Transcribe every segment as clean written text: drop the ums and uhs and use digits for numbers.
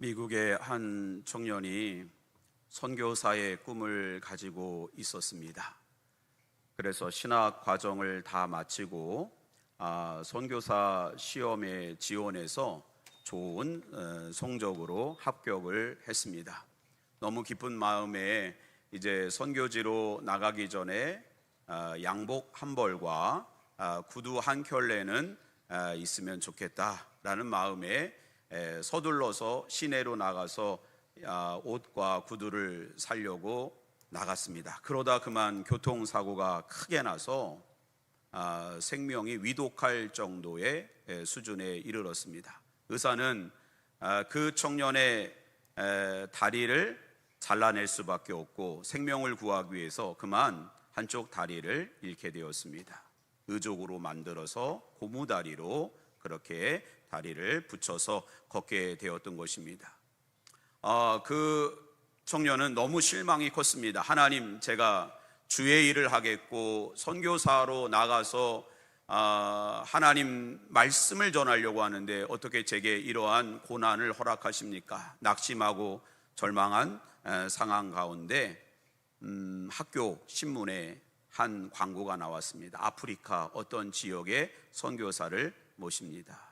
미국의 한 청년이 선교사의 꿈을 가지고 있었습니다. 그래서 신학 과정을 다 마치고 선교사 시험에 지원해서 좋은 성적으로 합격을 했습니다. 너무 기쁜 마음에 이제 선교지로 나가기 전에 양복 한 벌과 구두 한 켤레는 있으면 좋겠다라는 마음에 서둘러서 시내로 나가서 옷과 구두를 사려고 나갔습니다. 그러다 그만 교통사고가 크게 나서 생명이 위독할 정도의 수준에 이르렀습니다. 의사는 그 청년의 다리를 잘라낼 수밖에 없고 생명을 구하기 위해서 그만 한쪽 다리를 잃게 되었습니다. 의족으로 만들어서 고무다리로 그렇게 다리를 붙여서 걷게 되었던 것입니다. 그 청년은 너무 실망이 컸습니다. 하나님, 제가 주의 일을 하겠고 선교사로 나가서 하나님 말씀을 전하려고 하는데 어떻게 제게 이러한 고난을 허락하십니까? 낙심하고 절망한 상황 가운데 학교 신문에 한 광고가 나왔습니다. 아프리카 어떤 지역의 선교사를 모십니다.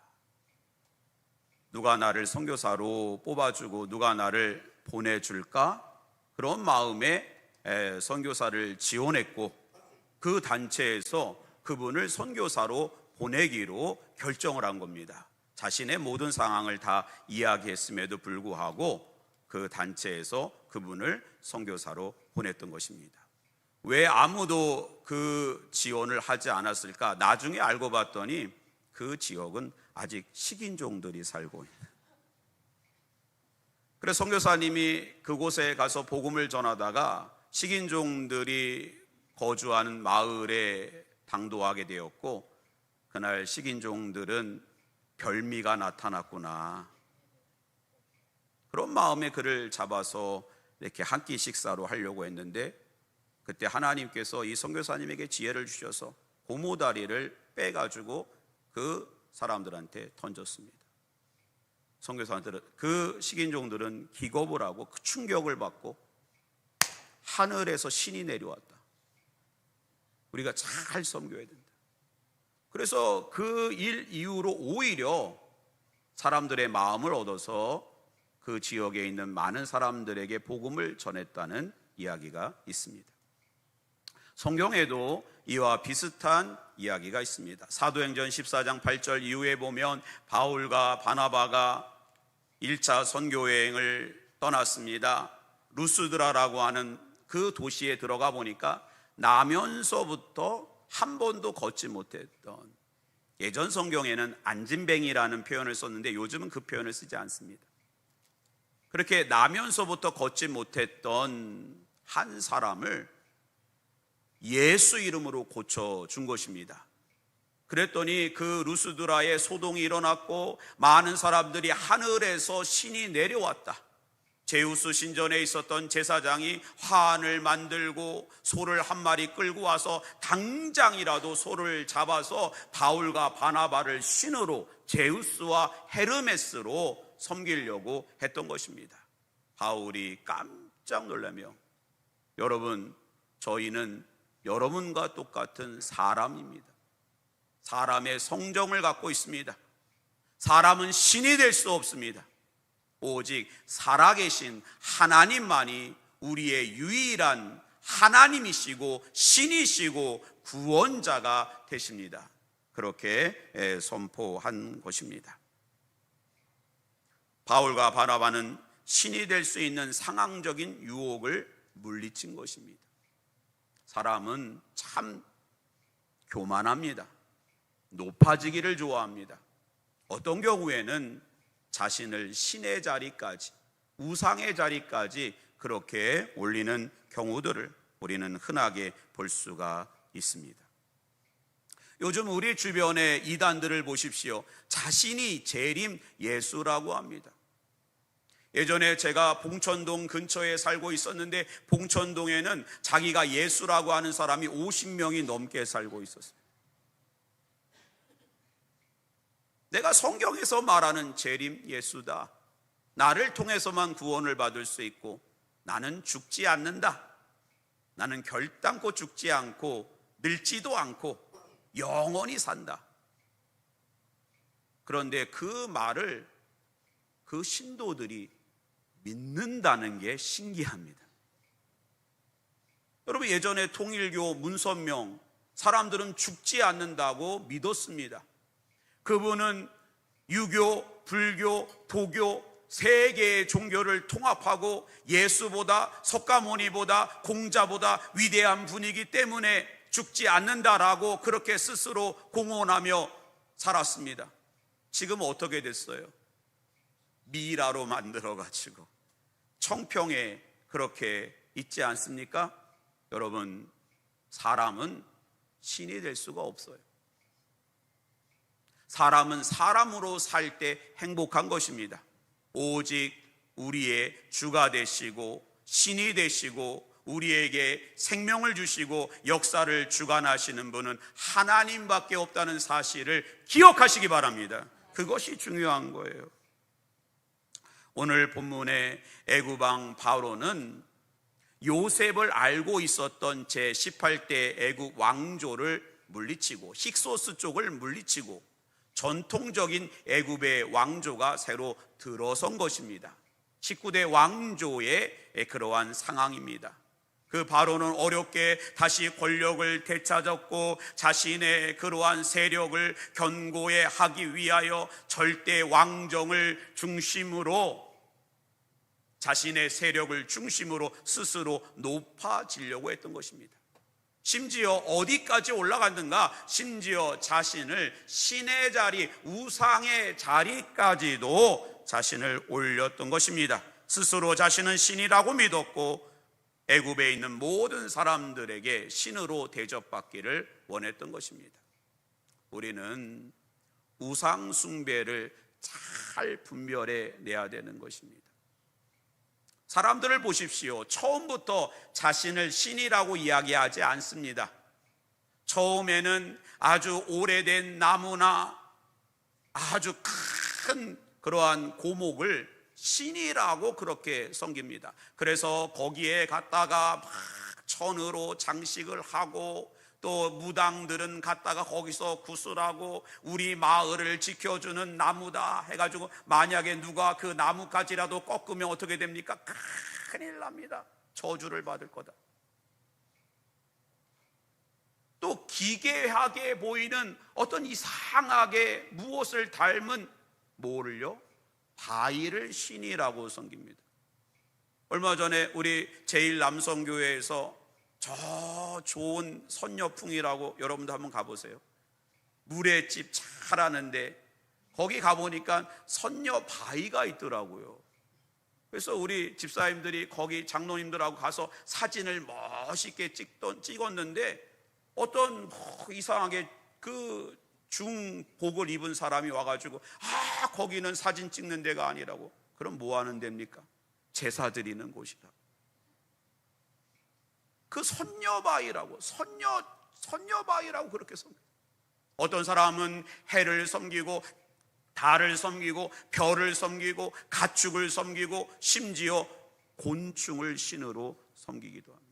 누가 나를 선교사로 뽑아주고 누가 나를 보내줄까? 그런 마음에 선교사를 지원했고 그 단체에서 그분을 선교사로 보내기로 결정을 한 겁니다. 자신의 모든 상황을 다 이야기했음에도 불구하고 그 단체에서 그분을 선교사로 보냈던 것입니다. 왜 아무도 그 지원을 하지 않았을까? 나중에 알고 봤더니 그 지역은 아직 식인종들이 살고 있는. 그래서 선교사님이 그곳에 가서 복음을 전하다가 식인종들이 거주하는 마을에 당도하게 되었고 그날 식인종들은 별미가 나타났구나. 그런 마음에 그를 잡아서 이렇게 한 끼 식사로 하려고 했는데 그때 하나님께서 이 선교사님에게 지혜를 주셔서 고무다리를 빼가지고 그 사람들한테 던졌습니다. 선교사들은 그 식인종들은 기겁을 하고 그 충격을 받고 하늘에서 신이 내려왔다. 우리가 잘 섬겨야 된다. 그래서 그 일 이후로 오히려 사람들의 마음을 얻어서 그 지역에 있는 많은 사람들에게 복음을 전했다는 이야기가 있습니다. 성경에도 이와 비슷한 이야기가 있습니다. 사도행전 14장 8절 이후에 보면 바울과 바나바가 1차 선교여행을 떠났습니다. 루스드라라고 하는 그 도시에 들어가 보니까 나면서부터 한 번도 걷지 못했던, 예전 성경에는 안진뱅이라는 표현을 썼는데 요즘은 그 표현을 쓰지 않습니다. 그렇게 나면서부터 걷지 못했던 한 사람을 예수 이름으로 고쳐준 것입니다. 그랬더니 그 루스드라에 소동이 일어났고 많은 사람들이 하늘에서 신이 내려왔다. 제우스 신전에 있었던 제사장이 화환을 만들고 소를 한 마리 끌고 와서 당장이라도 소를 잡아서 바울과 바나바를 신으로 제우스와 헤르메스로 섬기려고 했던 것입니다. 바울이 깜짝 놀라며, 여러분, 저희는 여러분과 똑같은 사람입니다. 사람의 성정을 갖고 있습니다. 사람은 신이 될 수 없습니다. 오직 살아계신 하나님만이 우리의 유일한 하나님이시고 신이시고 구원자가 되십니다. 그렇게 선포한 것입니다. 바울과 바나바는 신이 될 수 있는 상황적인 유혹을 물리친 것입니다. 사람은 참 교만합니다. 높아지기를 좋아합니다. 어떤 경우에는 자신을 신의 자리까지, 우상의 자리까지 그렇게 올리는 경우들을 우리는 흔하게 볼 수가 있습니다. 요즘 우리 주변의 이단들을 보십시오. 자신이 재림 예수라고 합니다. 예전에 제가 봉천동 근처에 살고 있었는데 봉천동에는 자기가 예수라고 하는 사람이 50명이 넘게 살고 있었어요. 내가 성경에서 말하는 재림 예수다. 나를 통해서만 구원을 받을 수 있고 나는 죽지 않는다. 나는 결단코 죽지 않고 늙지도 않고 영원히 산다. 그런데 그 말을 그 신도들이 믿는다는 게 신기합니다. 여러분, 예전에 통일교, 문선명 사람들은 죽지 않는다고 믿었습니다. 그분은 유교, 불교, 도교 세 개의 종교를 통합하고 예수보다, 석가모니보다, 공자보다 위대한 분이기 때문에 죽지 않는다라고 그렇게 스스로 공언하며 살았습니다. 지금 어떻게 됐어요? 미라로 만들어가지고 청평에 그렇게 있지 않습니까? 여러분, 사람은 신이 될 수가 없어요. 사람은 사람으로 살 때 행복한 것입니다. 오직 우리의 주가 되시고 신이 되시고 우리에게 생명을 주시고 역사를 주관하시는 분은 하나님밖에 없다는 사실을 기억하시기 바랍니다. 그것이 중요한 거예요. 오늘 본문의 애굽왕 바로는 요셉을 알고 있었던 제18대 애굽 왕조를 물리치고 힉소스 쪽을 물리치고 전통적인 애굽의 왕조가 새로 들어선 것입니다. 19대 왕조의 그러한 상황입니다. 그 바로는 어렵게 다시 권력을 되찾았고 자신의 그러한 세력을 견고히 하기 위하여 절대 왕정을 중심으로 자신의 세력을 중심으로 스스로 높아지려고 했던 것입니다. 심지어 어디까지 올라갔는가? 심지어 자신을 신의 자리, 우상의 자리까지도 자신을 올렸던 것입니다. 스스로 자신은 신이라고 믿었고 애굽에 있는 모든 사람들에게 신으로 대접받기를 원했던 것입니다. 우리는 우상 숭배를 잘 분별해 내야 되는 것입니다. 사람들을 보십시오. 처음부터 자신을 신이라고 이야기하지 않습니다. 처음에는 아주 오래된 나무나 아주 큰 그러한 고목을 신이라고 그렇게 섬깁니다. 그래서 거기에 갔다가 막 천으로 장식을 하고 또 무당들은 갔다가 거기서 구슬하고 우리 마을을 지켜주는 나무다 해가지고 만약에 누가 그 나무까지라도 꺾으면 어떻게 됩니까? 큰일 납니다. 저주를 받을 거다. 또 기괴하게 보이는 어떤 이상하게 무엇을 닮은 뭐를요? 바위를 신이라고 섬깁니다. 얼마 전에 우리 제1남성교회에서 저 좋은 선녀풍이라고 여러분도 한번 가보세요. 물회집 잘하는데 거기 가보니까 선녀 바위가 있더라고요. 그래서 우리 집사님들이 거기 장로님들하고 가서 사진을 멋있게 찍었는데 어떤 이상하게 그 중복을 입은 사람이 와가지고 거기는 사진 찍는 데가 아니라고. 그럼 뭐 하는 데입니까? 제사 드리는 곳이라. 그 선녀바위라고 선녀바위라고 그렇게 섬겨요. 어떤 사람은 해를 섬기고 달을 섬기고 별을 섬기고 가축을 섬기고 심지어 곤충을 신으로 섬기기도 합니다.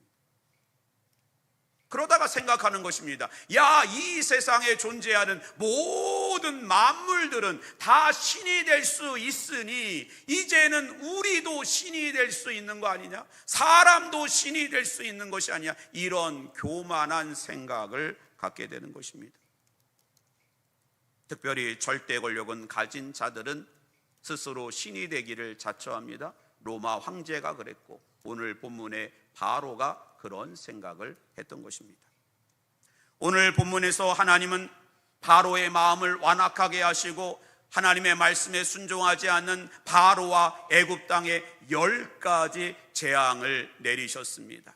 그러다가 생각하는 것입니다. 야, 이 세상에 존재하는 모든 만물들은 다 신이 될 수 있으니 이제는 우리도 신이 될 수 있는 거 아니냐? 사람도 신이 될 수 있는 것이 아니냐? 이런 교만한 생각을 갖게 되는 것입니다. 특별히 절대 권력은 가진 자들은 스스로 신이 되기를 자처합니다. 로마 황제가 그랬고 오늘 본문의 바로가 그런 생각을 했던 것입니다. 오늘 본문에서 하나님은 바로의 마음을 완악하게 하시고 하나님의 말씀에 순종하지 않는 바로와 애굽 땅에 10가지 재앙을 내리셨습니다.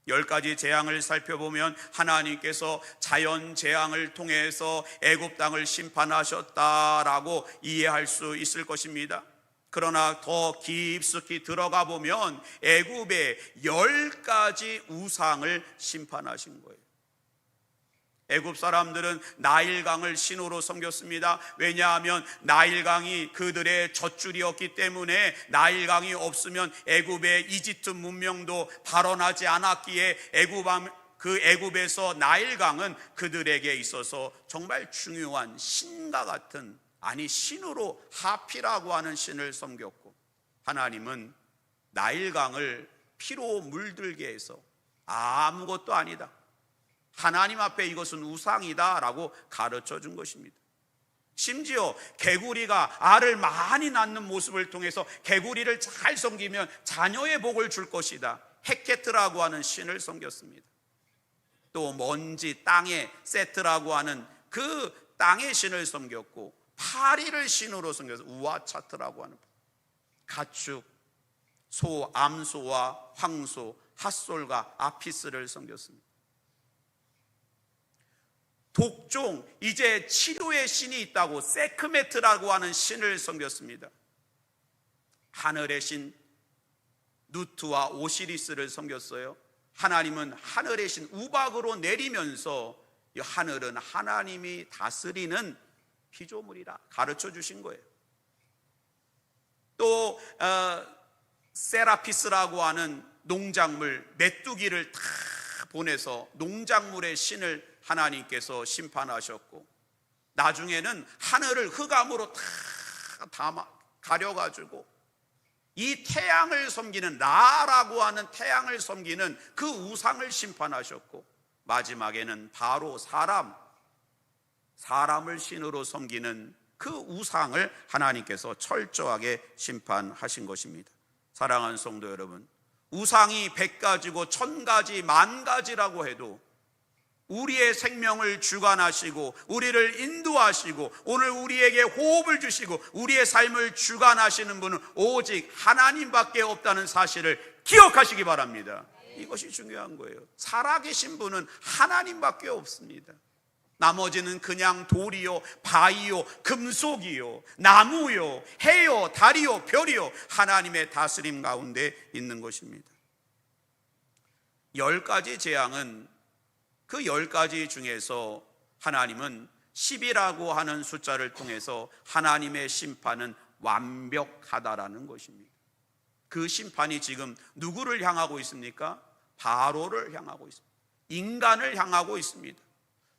10가지 재앙을 살펴보면 하나님께서 자연 재앙을 통해서 애굽 땅을 심판하셨다라고 이해할 수 있을 것입니다. 그러나 더 깊숙이 들어가 보면 애굽의 10가지 우상을 심판하신 거예요. 애굽 사람들은 나일강을 신호로 섬겼습니다. 왜냐하면 나일강이 그들의 젖줄이었기 때문에 나일강이 없으면 애굽의 이집트 문명도 발원하지 않았기에 애굽에서 나일강은 그들에게 있어서 정말 중요한 신과 같은, 아니 신으로 하피라고 하는 신을 섬겼고, 하나님은 나일강을 피로 물들게 해서 아무것도 아니다, 하나님 앞에 이것은 우상이다 라고 가르쳐 준 것입니다. 심지어 개구리가 알을 많이 낳는 모습을 통해서 개구리를 잘 섬기면 자녀의 복을 줄 것이다, 헤케트라고 하는 신을 섬겼습니다. 또 먼지 땅의 세트라고 하는 그 땅의 신을 섬겼고, 파리를 신으로 섬겨서 우아차트라고 하는 가축, 소, 암소와 황소, 핫솔과 아피스를 섬겼습니다. 독종, 이제 치료의 신이 있다고 세크메트라고 하는 신을 섬겼습니다. 하늘의 신 누트와 오시리스를 섬겼어요. 하나님은 하늘의 신 우박으로 내리면서 이 하늘은 하나님이 다스리는 피조물이라 가르쳐 주신 거예요. 또 세라피스라고 하는 농작물, 메뚜기를 다 보내서 농작물의 신을 하나님께서 심판하셨고, 나중에는 하늘을 흑암으로 다 가려가지고 이 태양을 섬기는, 라라고 하는 태양을 섬기는 그 우상을 심판하셨고, 마지막에는 바로 사람을 신으로 섬기는 그 우상을 하나님께서 철저하게 심판하신 것입니다. 사랑하는 성도 여러분, 우상이 100가지고 1000가지, 10,000가지라고 해도 우리의 생명을 주관하시고 우리를 인도하시고 오늘 우리에게 호흡을 주시고 우리의 삶을 주관하시는 분은 오직 하나님밖에 없다는 사실을 기억하시기 바랍니다. 이것이 중요한 거예요. 살아계신 분은 하나님밖에 없습니다. 나머지는 그냥 돌이요, 바위요, 금속이요, 나무요, 해요, 달이요, 별이요, 하나님의 다스림 가운데 있는 것입니다. 10가지 재앙은 그 10가지 중에서 하나님은 10이라고 하는 숫자를 통해서 하나님의 심판은 완벽하다라는 것입니다. 그 심판이 지금 누구를 향하고 있습니까? 바로를 향하고 있습니다. 인간을 향하고 있습니다.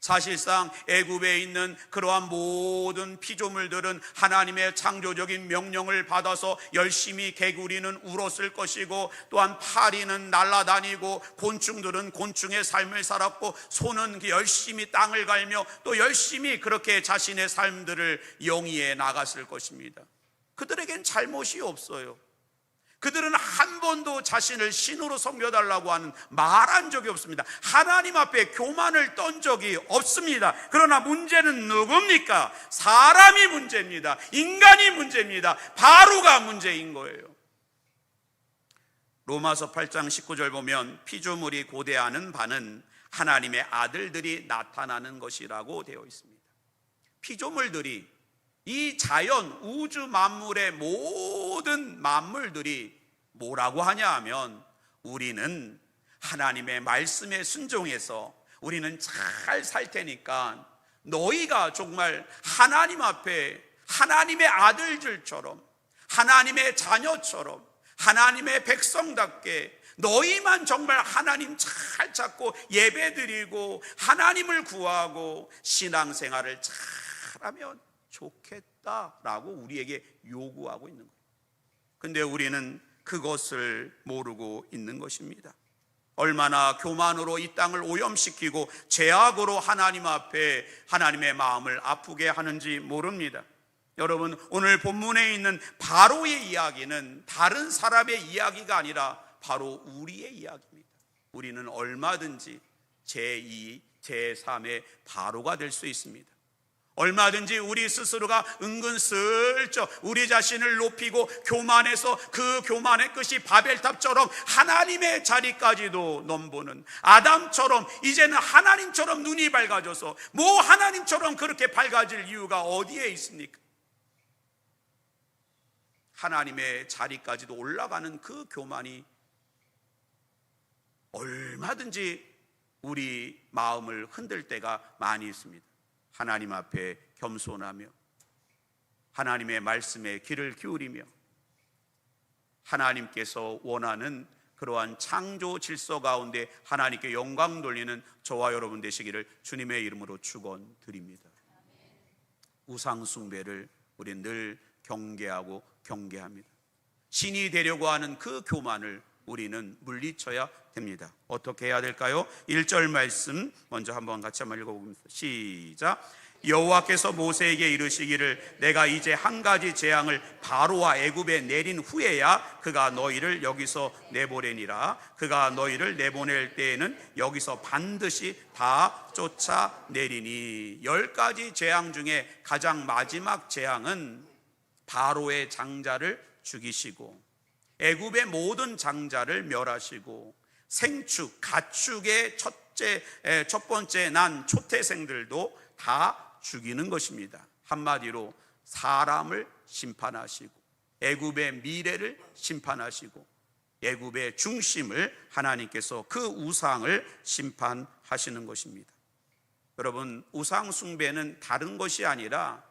사실상 애굽에 있는 그러한 모든 피조물들은 하나님의 창조적인 명령을 받아서 열심히 개구리는 울었을 것이고, 또한 파리는 날아다니고 곤충들은 곤충의 삶을 살았고, 소는 열심히 땅을 갈며 또 열심히 그렇게 자신의 삶들을 영위해 나갔을 것입니다. 그들에겐 잘못이 없어요. 그들은 한 번도 자신을 신으로 섬겨달라고 하는 말한 적이 없습니다. 하나님 앞에 교만을 떤 적이 없습니다. 그러나 문제는 누굽니까? 사람이 문제입니다. 인간이 문제입니다. 바로가 문제인 거예요. 로마서 8장 19절 보면 피조물이 고대하는 바는 하나님의 아들들이 나타나는 것이라고 되어 있습니다. 피조물들이, 이 자연, 우주 만물의 모든 만물들이 뭐라고 하냐 하면, 우리는 하나님의 말씀에 순종해서 우리는 잘 살 테니까 너희가 정말 하나님 앞에 하나님의 아들들처럼, 하나님의 자녀처럼, 하나님의 백성답게 너희만 정말 하나님 잘 찾고 예배드리고 하나님을 구하고 신앙생활을 잘하면 좋겠다라고 우리에게 요구하고 있는 거예요. 근데 우리는 그것을 모르고 있는 것입니다. 얼마나 교만으로 이 땅을 오염시키고 죄악으로 하나님 앞에 하나님의 마음을 아프게 하는지 모릅니다. 여러분, 오늘 본문에 있는 바로의 이야기는 다른 사람의 이야기가 아니라 바로 우리의 이야기입니다. 우리는 얼마든지 제2, 제3의 바로가 될 수 있습니다. 얼마든지 우리 스스로가 은근슬쩍 우리 자신을 높이고 교만해서 그 교만의 끝이 바벨탑처럼 하나님의 자리까지도 넘보는 아담처럼 이제는 하나님처럼 눈이 밝아져서 뭐 하나님처럼 그렇게 밝아질 이유가 어디에 있습니까? 하나님의 자리까지도 올라가는 그 교만이 얼마든지 우리 마음을 흔들 때가 많이 있습니다. 하나님 앞에 겸손하며 하나님의 말씀에 귀를 기울이며 하나님께서 원하는 그러한 창조 질서 가운데 하나님께 영광 돌리는 저와 여러분 되시기를 주님의 이름으로 축원드립니다. 우상 숭배를 우리 늘 경계하고 경계합니다. 신이 되려고 하는 그 교만을 우리는 물리쳐야 됩니다. 어떻게 해야 될까요? 1절 말씀 먼저 한번 같이 한번 읽어보겠습니다. 시작. 여호와께서 모세에게 이르시기를 내가 이제 한 가지 재앙을 바로와 애굽에 내린 후에야 그가 너희를 여기서 내보내니라. 그가 너희를 내보낼 때에는 여기서 반드시 다 쫓아내리니. 10가지 재앙 중에 가장 마지막 재앙은 바로의 장자를 죽이시고 애굽의 모든 장자를 멸하시고 생축, 가축의 첫 번째 난 초태생들도 다 죽이는 것입니다. 한마디로 사람을 심판하시고 애굽의 미래를 심판하시고 애굽의 중심을 하나님께서 그 우상을 심판하시는 것입니다. 여러분, 우상 숭배는 다른 것이 아니라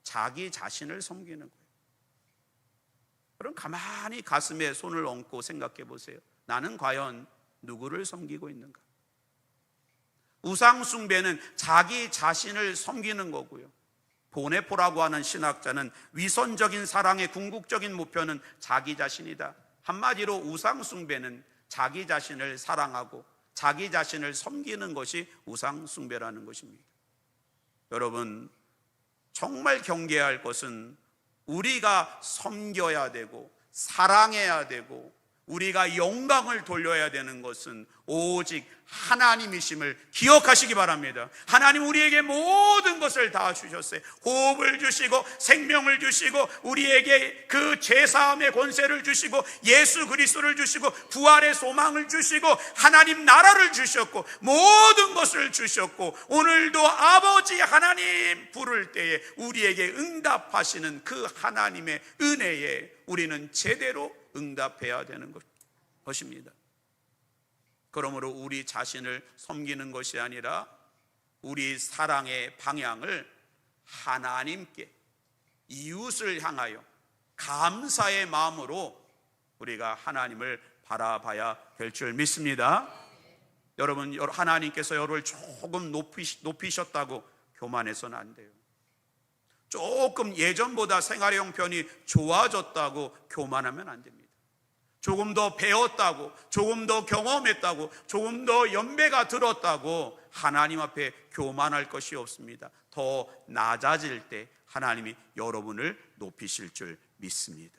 자기 자신을 섬기는 거예요. 그럼 가만히 가슴에 손을 얹고 생각해 보세요. 나는 과연 누구를 섬기고 있는가? 우상 숭배는 자기 자신을 섬기는 거고요. 보네포라고 하는 신학자는 위선적인 사랑의 궁극적인 목표는 자기 자신이다. 한마디로 우상 숭배는 자기 자신을 사랑하고 자기 자신을 섬기는 것이 우상 숭배라는 것입니다. 여러분, 정말 경계해야 할 것은 우리가 섬겨야 되고 사랑해야 되고 우리가 영광을 돌려야 되는 것은 오직 하나님이심을 기억하시기 바랍니다. 하나님 우리에게 모든 것을 다 주셨어요. 호흡을 주시고 생명을 주시고 우리에게 그 죄사함의 권세를 주시고 예수 그리스도를 주시고 부활의 소망을 주시고 하나님 나라를 주셨고 모든 것을 주셨고 오늘도 아버지 하나님 부를 때에 우리에게 응답하시는 그 하나님의 은혜에 우리는 제대로 응답해야 되는 것입니다. 그러므로 우리 자신을 섬기는 것이 아니라 우리 사랑의 방향을 하나님께 이웃을 향하여 감사의 마음으로 우리가 하나님을 바라봐야 될 줄 믿습니다. 여러분, 하나님께서 여러분을 조금 높이셨다고 교만해서는 안 돼요. 조금 예전보다 생활의 형편이 좋아졌다고 교만하면 안 됩니다. 조금 더 배웠다고, 조금 더 경험했다고, 조금 더 연배가 들었다고 하나님 앞에 교만할 것이 없습니다. 더 낮아질 때 하나님이 여러분을 높이실 줄 믿습니다.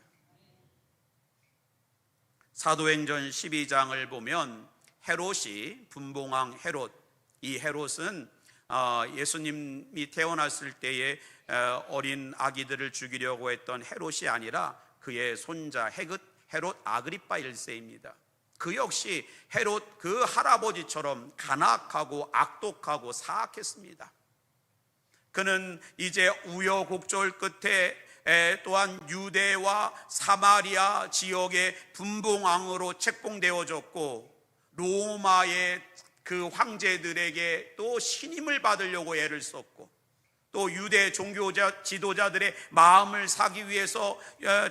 사도행전 12장을 보면 헤롯이, 분봉왕 헤롯, 이 헤롯은 예수님이 태어났을 때에 어린 아기들을 죽이려고 했던 헤롯이 아니라 그의 손자 헤롯 아그리파 1세입니다. 그 역시 헤롯 그 할아버지처럼 간악하고 악독하고 사악했습니다. 그는 이제 우여곡절 끝에 또한 유대와 사마리아 지역의 분봉왕으로 책봉되어졌고 로마의 그 황제들에게 또 신임을 받으려고 애를 썼고 또 유대 종교자 지도자들의 마음을 사기 위해서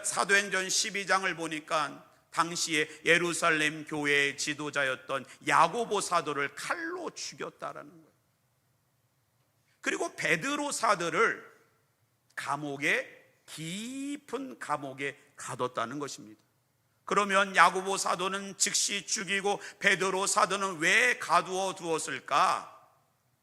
사도행전 12장을 보니까 당시에 예루살렘 교회의 지도자였던 야고보 사도를 칼로 죽였다라는 거예요. 그리고 베드로 사도를 깊은 감옥에 가뒀다는 것입니다. 그러면 야고보 사도는 즉시 죽이고 베드로 사도는 왜 가두어 두었을까?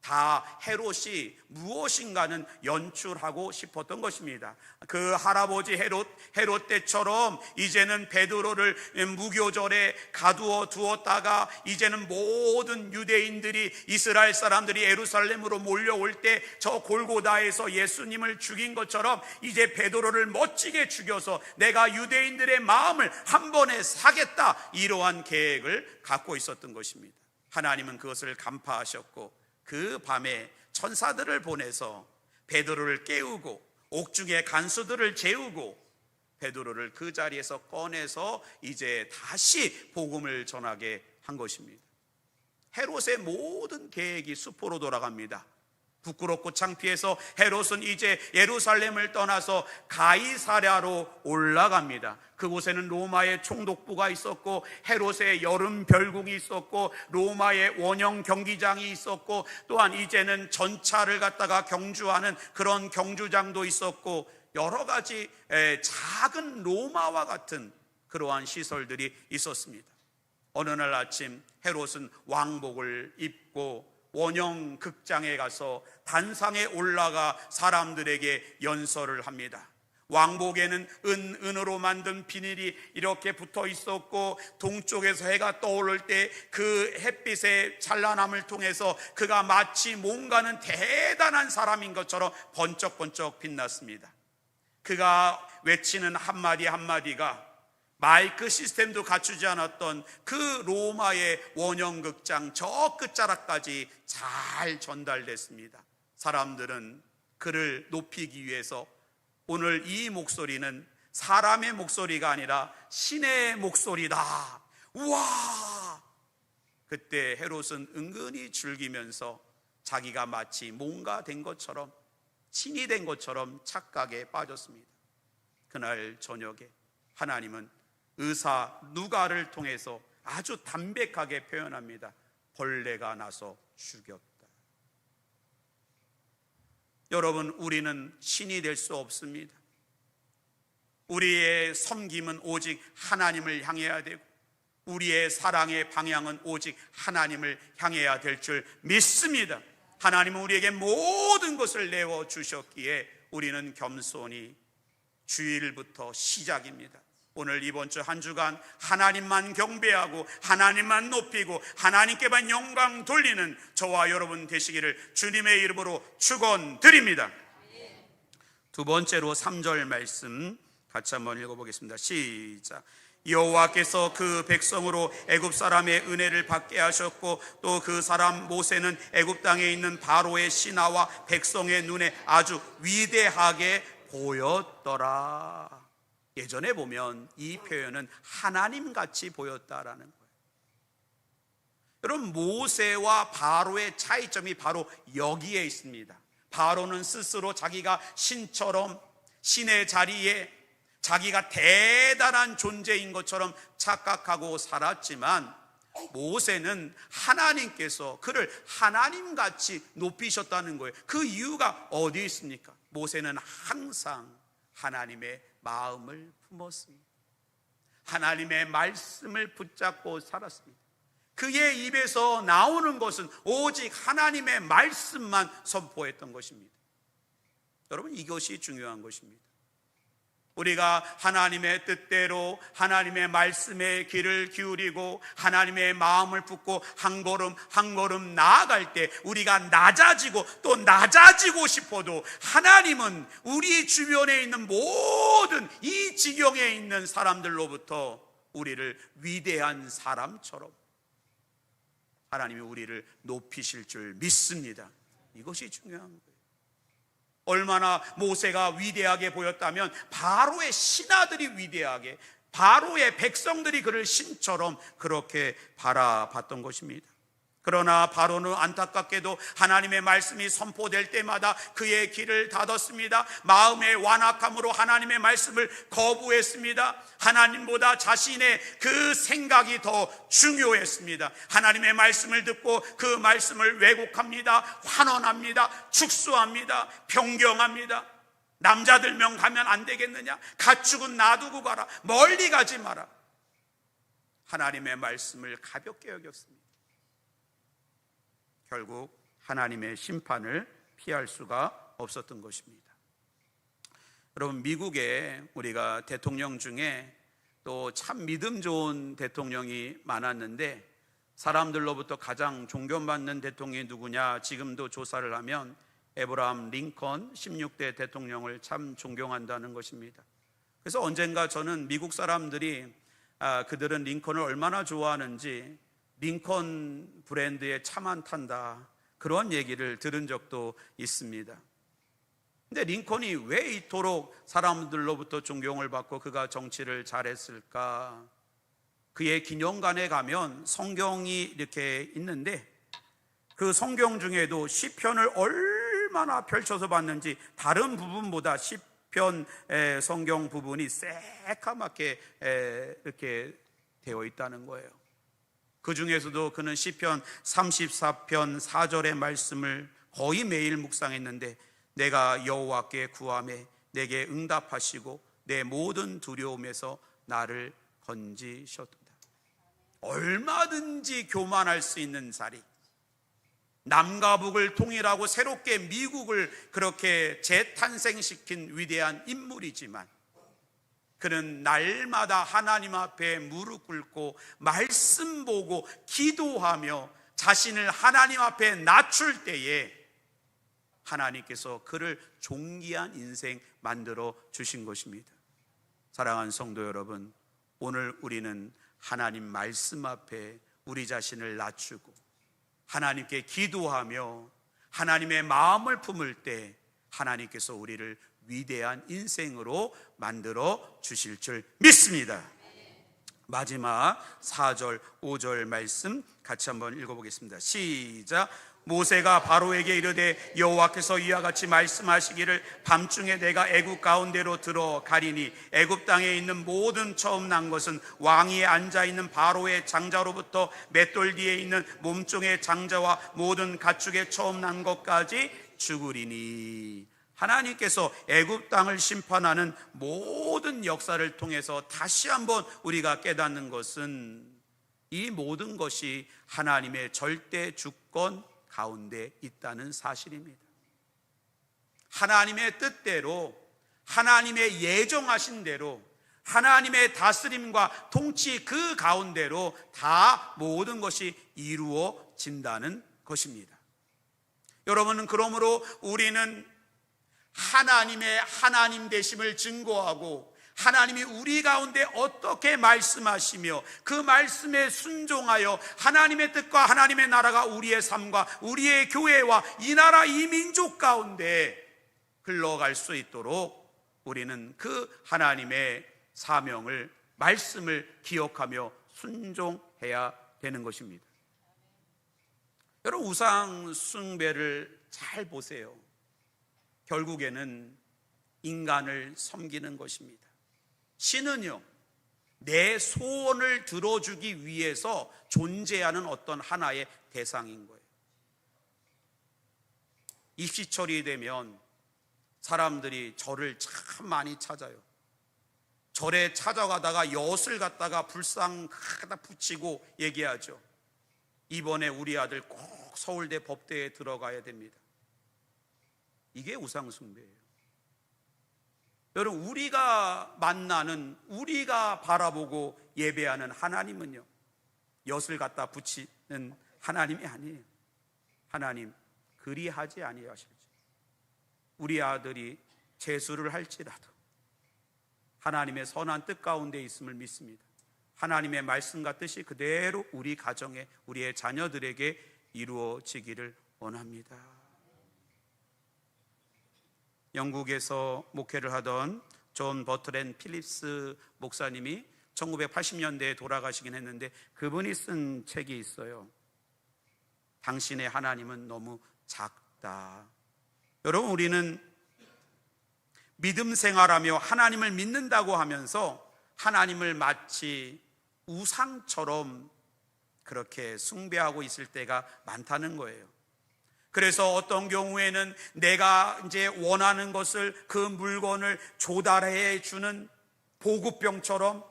다 헤롯이 무엇인가는 연출하고 싶었던 것입니다. 그 할아버지 헤롯 때처럼 이제는 베드로를 무교절에 가두어 두었다가 이제는 모든 유대인들이 이스라엘 사람들이 예루살렘으로 몰려올 때 저 골고다에서 예수님을 죽인 것처럼 이제 베드로를 멋지게 죽여서 내가 유대인들의 마음을 한 번에 사겠다, 이러한 계획을 갖고 있었던 것입니다. 하나님은 그것을 간파하셨고 그 밤에 천사들을 보내서 베드로를 깨우고 옥중의 간수들을 재우고 베드로를 그 자리에서 꺼내서 이제 다시 복음을 전하게 한 것입니다. 헤롯의 모든 계획이 수포로 돌아갑니다. 부끄럽고 창피해서 헤롯은 이제 예루살렘을 떠나서 가이사랴로 올라갑니다. 그곳에는 로마의 총독부가 있었고 헤롯의 여름 별궁이 있었고 로마의 원형 경기장이 있었고 또한 이제는 전차를 갖다가 경주하는 그런 경주장도 있었고 여러 가지 작은 로마와 같은 그러한 시설들이 있었습니다. 어느 날 아침 헤롯은 왕복을 입고 원형 극장에 가서 단상에 올라가 사람들에게 연설을 합니다. 왕복에는 은으로 만든 비닐이 이렇게 붙어 있었고 동쪽에서 해가 떠오를 때 그 햇빛의 찬란함을 통해서 그가 마치 뭔가는 대단한 사람인 것처럼 번쩍번쩍 빛났습니다. 그가 외치는 한마디 한마디가 마이크 시스템도 갖추지 않았던 그 로마의 원형극장 저 끝자락까지 잘 전달됐습니다. 사람들은 그를 높이기 위해서 오늘 이 목소리는 사람의 목소리가 아니라 신의 목소리다. 우와! 그때 헤롯은 은근히 즐기면서 자기가 마치 뭔가 된 것처럼, 신이 된 것처럼 착각에 빠졌습니다. 그날 저녁에 하나님은 의사 누가를 통해서 아주 담백하게 표현합니다. 벌레가 나서 죽였다. 여러분, 우리는 신이 될 수 없습니다. 우리의 섬김은 오직 하나님을 향해야 되고 우리의 사랑의 방향은 오직 하나님을 향해야 될 줄 믿습니다. 하나님은 우리에게 모든 것을 내어주셨기에 우리는 겸손히 주일부터 시작입니다. 오늘 이번 주 한 주간 하나님만 경배하고 하나님만 높이고 하나님께만 영광 돌리는 저와 여러분 되시기를 주님의 이름으로 축원드립니다. 두 번째로 3절 말씀 같이 한번 읽어보겠습니다. 시작. 여호와께서 그 백성으로 애굽 사람의 은혜를 받게 하셨고 또 그 사람 모세는 애굽 땅에 있는 바로의 신하와 백성의 눈에 아주 위대하게 보였더라. 예전에 보면 이 표현은 하나님같이 보였다라는 거예요. 여러분, 모세와 바로의 차이점이 바로 여기에 있습니다. 바로는 스스로 자기가 신처럼 신의 자리에 자기가 대단한 존재인 것처럼 착각하고 살았지만 모세는 하나님께서 그를 하나님같이 높이셨다는 거예요. 그 이유가 어디에 있습니까? 모세는 항상 하나님의 마음을 품었습니다. 하나님의 말씀을 붙잡고 살았습니다. 그의 입에서 나오는 것은 오직 하나님의 말씀만 선포했던 것입니다. 여러분, 이것이 중요한 것입니다. 우리가 하나님의 뜻대로 하나님의 말씀에 귀를 기울이고 하나님의 마음을 품고 한 걸음 한 걸음 나아갈 때 우리가 낮아지고 또 낮아지고 싶어도 하나님은 우리 주변에 있는 모든 이 지경에 있는 사람들로부터 우리를 위대한 사람처럼 하나님이 우리를 높이실 줄 믿습니다. 이것이 중요한 거예요. 얼마나 모세가 위대하게 보였다면 바로의 신하들이 위대하게, 바로의 백성들이 그를 신처럼 그렇게 바라봤던 것입니다. 그러나 바로는 안타깝게도 하나님의 말씀이 선포될 때마다 그의 귀를 닫았습니다. 마음의 완악함으로 하나님의 말씀을 거부했습니다. 하나님보다 자신의 그 생각이 더 중요했습니다. 하나님의 말씀을 듣고 그 말씀을 왜곡합니다. 환원합니다. 축소합니다. 변경합니다. 남자들명 가면 안 되겠느냐? 가축은 놔두고 가라. 멀리 가지 마라. 하나님의 말씀을 가볍게 여겼습니다. 결국 하나님의 심판을 피할 수가 없었던 것입니다. 여러분, 미국에 우리가 대통령 중에 또 참 믿음 좋은 대통령이 많았는데 사람들로부터 가장 존경받는 대통령이 누구냐? 지금도 조사를 하면 에브라함 링컨 16대 대통령을 참 존경한다는 것입니다. 그래서 언젠가 저는 미국 사람들이 그들은 링컨을 얼마나 좋아하는지 링컨 브랜드의 차만 탄다, 그런 얘기를 들은 적도 있습니다. 근데 링컨이 왜 이토록 사람들로부터 존경을 받고 그가 정치를 잘했을까? 그의 기념관에 가면 성경이 이렇게 있는데 그 성경 중에도 시편을 얼마나 펼쳐서 봤는지 다른 부분보다 시편 성경 부분이 새까맣게 이렇게 되어 있다는 거예요. 그 중에서도 그는 시편 34편 4절의 말씀을 거의 매일 묵상했는데 내가 여호와께 구하매 내게 응답하시고 내 모든 두려움에서 나를 건지셨도다. 얼마든지 교만할 수 있는 자리, 남과 북을 통일하고 새롭게 미국을 그렇게 재탄생시킨 위대한 인물이지만 그는 날마다 하나님 앞에 무릎 꿇고 말씀 보고 기도하며 자신을 하나님 앞에 낮출 때에 하나님께서 그를 존귀한 인생 만들어 주신 것입니다. 사랑하는 성도 여러분, 오늘 우리는 하나님 말씀 앞에 우리 자신을 낮추고 하나님께 기도하며 하나님의 마음을 품을 때 하나님께서 우리를 위대한 인생으로 만들어 주실 줄 믿습니다. 마지막 4절 5절 말씀 같이 한번 읽어보겠습니다. 시작. 모세가 바로에게 이르되 여호와께서 이와 같이 말씀하시기를 밤중에 내가 애굽 가운데로 들어가리니 애굽 땅에 있는 모든 처음 난 것은 왕위에 앉아있는 바로의 장자로부터 맷돌 뒤에 있는 몸종의 장자와 모든 가축의 처음 난 것까지 죽으리니. 하나님께서 애굽 땅을 심판하는 모든 역사를 통해서 다시 한번 우리가 깨닫는 것은 이 모든 것이 하나님의 절대 주권 가운데 있다는 사실입니다. 하나님의 뜻대로, 하나님의 예정하신 대로, 하나님의 다스림과 통치 그 가운데로 다 모든 것이 이루어진다는 것입니다. 여러분은 그러므로 우리는 하나님의 하나님 되심을 증거하고 하나님이 우리 가운데 어떻게 말씀하시며 그 말씀에 순종하여 하나님의 뜻과 하나님의 나라가 우리의 삶과 우리의 교회와 이 나라 이 민족 가운데 흘러갈 수 있도록 우리는 그 하나님의 사명을, 말씀을 기억하며 순종해야 되는 것입니다. 여러분, 우상 숭배를 잘 보세요. 결국에는 인간을 섬기는 것입니다. 신은요, 내 소원을 들어주기 위해서 존재하는 어떤 하나의 대상인 거예요. 입시철이 되면 사람들이 절을 참 많이 찾아요. 절에 찾아가다가 엿을 갖다가 불상 갖다 붙이고 얘기하죠. 이번에 우리 아들 꼭 서울대 법대에 들어가야 됩니다. 이게 우상숭배예요. 여러분, 우리가 만나는, 우리가 바라보고 예배하는 하나님은요, 엿을 갖다 붙이는 하나님이 아니에요. 하나님 그리하지 아니하실지, 우리 아들이 재수를 할지라도 하나님의 선한 뜻 가운데 있음을 믿습니다. 하나님의 말씀과 뜻이 그대로 우리 가정에, 우리의 자녀들에게 이루어지기를 원합니다. 영국에서 목회를 하던 존 버트랜 필립스 목사님이 1980년대에 돌아가시긴 했는데 그분이 쓴 책이 있어요. 당신의 하나님은 너무 작다. 여러분, 우리는 믿음 생활하며 하나님을 믿는다고 하면서 하나님을 마치 우상처럼 그렇게 숭배하고 있을 때가 많다는 거예요. 그래서 어떤 경우에는 내가 이제 원하는 것을, 그 물건을 조달해 주는 보급병처럼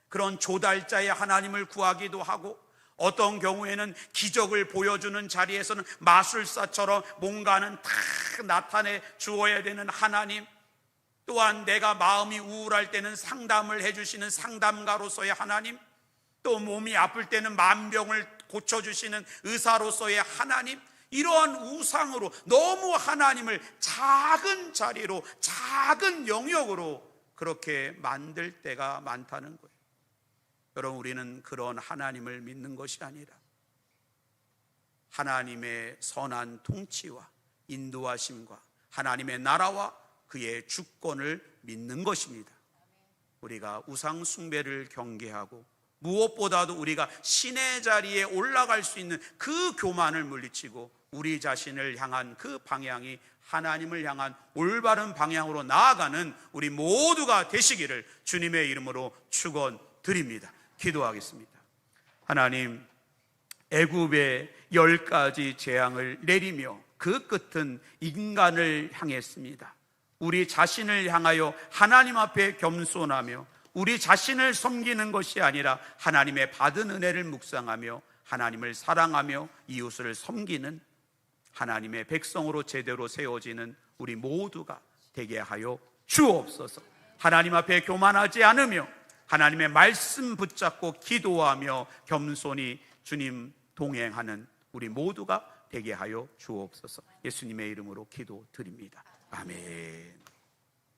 그런 조달자의 하나님을 구하기도 하고, 어떤 경우에는 기적을 보여주는 자리에서는 마술사처럼 뭔가는 다 나타내 주어야 되는 하나님, 또한 내가 마음이 우울할 때는 상담을 해주시는 상담가로서의 하나님, 또 몸이 아플 때는 만병을 고쳐주시는 의사로서의 하나님, 이러한 우상으로 너무 하나님을 작은 자리로, 작은 영역으로 그렇게 만들 때가 많다는 거예요. 여러분, 우리는 그런 하나님을 믿는 것이 아니라 하나님의 선한 통치와 인도하심과 하나님의 나라와 그의 주권을 믿는 것입니다. 우리가 우상 숭배를 경계하고 무엇보다도 우리가 신의 자리에 올라갈 수 있는 그 교만을 물리치고 우리 자신을 향한 그 방향이 하나님을 향한 올바른 방향으로 나아가는 우리 모두가 되시기를 주님의 이름으로 축원드립니다. 기도하겠습니다. 하나님, 애굽의 10가지 재앙을 내리며 그 끝은 인간을 향했습니다. 우리 자신을 향하여 하나님 앞에 겸손하며 우리 자신을 섬기는 것이 아니라 하나님의 받은 은혜를 묵상하며 하나님을 사랑하며 이웃을 섬기는 하나님의 백성으로 제대로 세워지는 우리 모두가 되게 하여 주옵소서. 하나님 앞에 교만하지 않으며 하나님의 말씀 붙잡고 기도하며 겸손히 주님 동행하는 우리 모두가 되게 하여 주옵소서. 예수님의 이름으로 기도드립니다. 아멘.